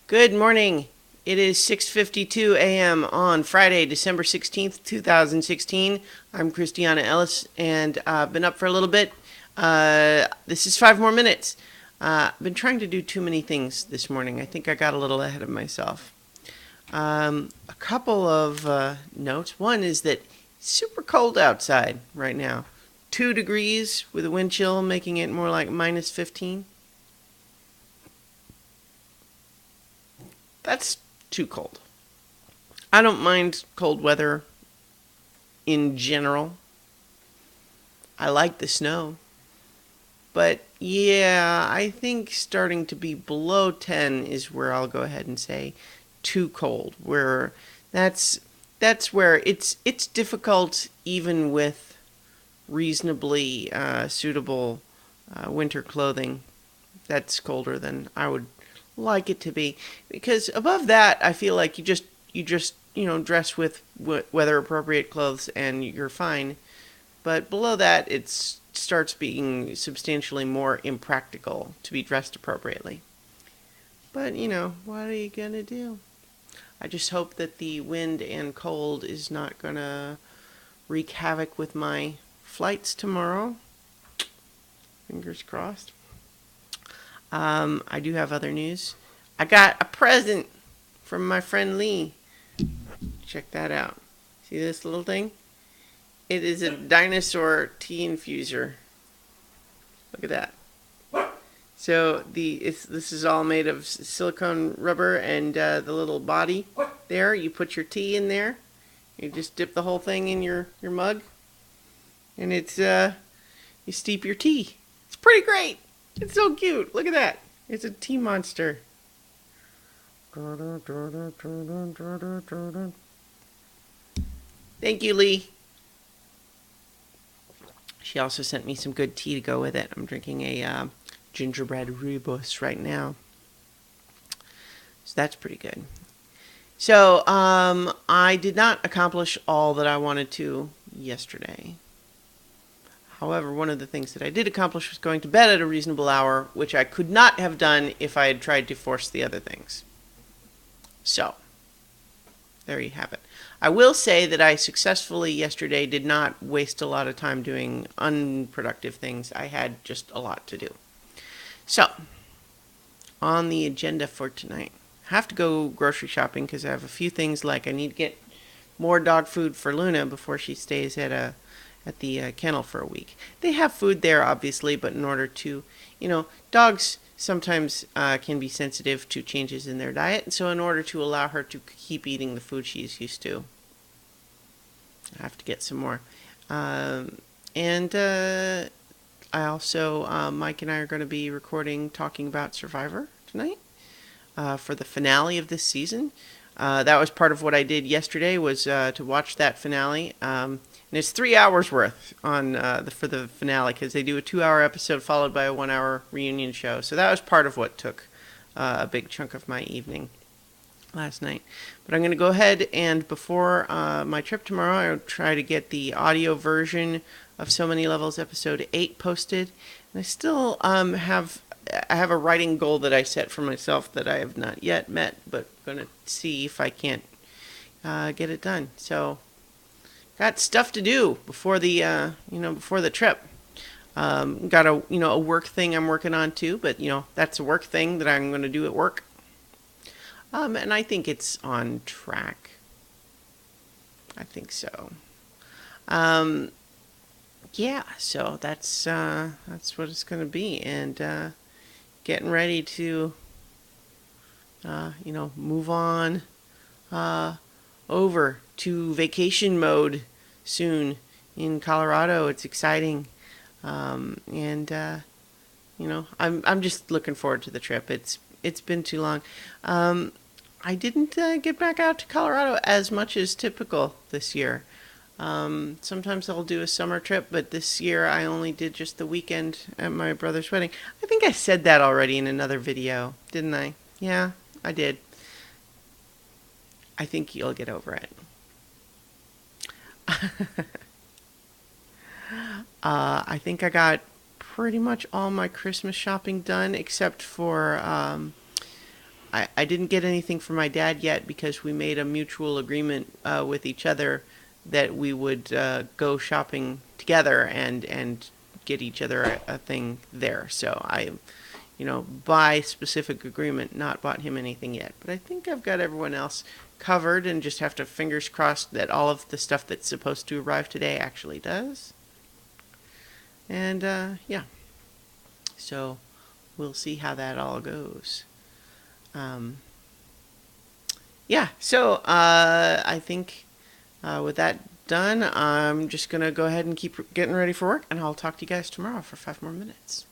Good morning. It is 6:52 a.m. on Friday, December 16th, 2016. I'm Christiana Ellis, and I've been up for a little bit. This is 5 more minutes. I've been trying to do too many things this morning. I think I got a little ahead of myself. A couple of notes. One is that it's super cold outside right now. 2 degrees with a wind chill, making it more like minus 15. That's too cold. I don't mind cold weather in general. I like the snow. But yeah, I think starting to be below 10 is where I'll go ahead and say too cold. Where that's where it's difficult even with reasonably suitable winter clothing. That's colder than I would like it to be, because above that I feel like you just dress with weather appropriate clothes and you're fine, but below that it starts being substantially more impractical to be dressed appropriately. But what are you gonna do? I just hope that the wind and cold is not gonna wreak havoc with my flights tomorrow. Fingers crossed. I do have other news. I got a present from my friend Lee. Check that out. See this little thing? It is a dinosaur tea infuser. Look at that. So this is all made of silicone rubber, and the little body there, you put your tea in there. You just dip the whole thing in your mug, and it's you steep your tea. It's pretty great. It's so cute. Look at that. It's a tea monster. Thank you, Lee. She also sent me some good tea to go with it. I'm drinking a gingerbread rooibos right now. So that's pretty good. So I did not accomplish all that I wanted to yesterday. However, one of the things that I did accomplish was going to bed at a reasonable hour, which I could not have done if I had tried to force the other things. So, there you have it. I will say that I successfully yesterday did not waste a lot of time doing unproductive things. I had just a lot to do. So, on the agenda for tonight, I have to go grocery shopping because I have a few things, like I need to get more dog food for Luna before she stays at the kennel for a week. They have food there, obviously, but in order to, dogs sometimes can be sensitive to changes in their diet, and so in order to allow her to keep eating the food she's used to, I have to get some more. And I also, Mike and I are going to be talking about Survivor tonight for the finale of this season. That was part of what I did yesterday, was to watch that finale. And it's 3 hours worth for the finale, because they do a 2-hour episode followed by a 1-hour reunion show. So that was part of what took a big chunk of my evening last night. But I'm going to go ahead and, before my trip tomorrow, I'll try to get the audio version of So Many Levels episode 8 posted. And I still have a writing goal that I set for myself that I have not yet met, but I'm going to see if I can't get it done. So got stuff to do before the before the trip. Got a work thing I'm working on too, but that's a work thing that I'm going to do at work. And I think it's on track. I think so. Yeah, so that's what it's going to be, and getting ready to move on over to vacation mode soon in Colorado. It's exciting, and I'm just looking forward to the trip. It's been too long. I didn't get back out to Colorado as much as typical this year. Sometimes I'll do a summer trip, but this year I only did just the weekend at my brother's wedding. I think I said that already in another video, didn't I? Yeah, I did. I think you'll get over it. I think I got pretty much all my Christmas shopping done, except for I didn't get anything from my dad yet because we made a mutual agreement with each other that we would go shopping together and get each other a thing there. So I, by specific agreement, not bought him anything yet. But I think I've got everyone else covered and just have to fingers crossed that all of the stuff that's supposed to arrive today actually does. And yeah, so we'll see how that all goes. Yeah, so I think with that done, I'm just going to go ahead and keep getting ready for work, and I'll talk to you guys tomorrow for 5 more minutes.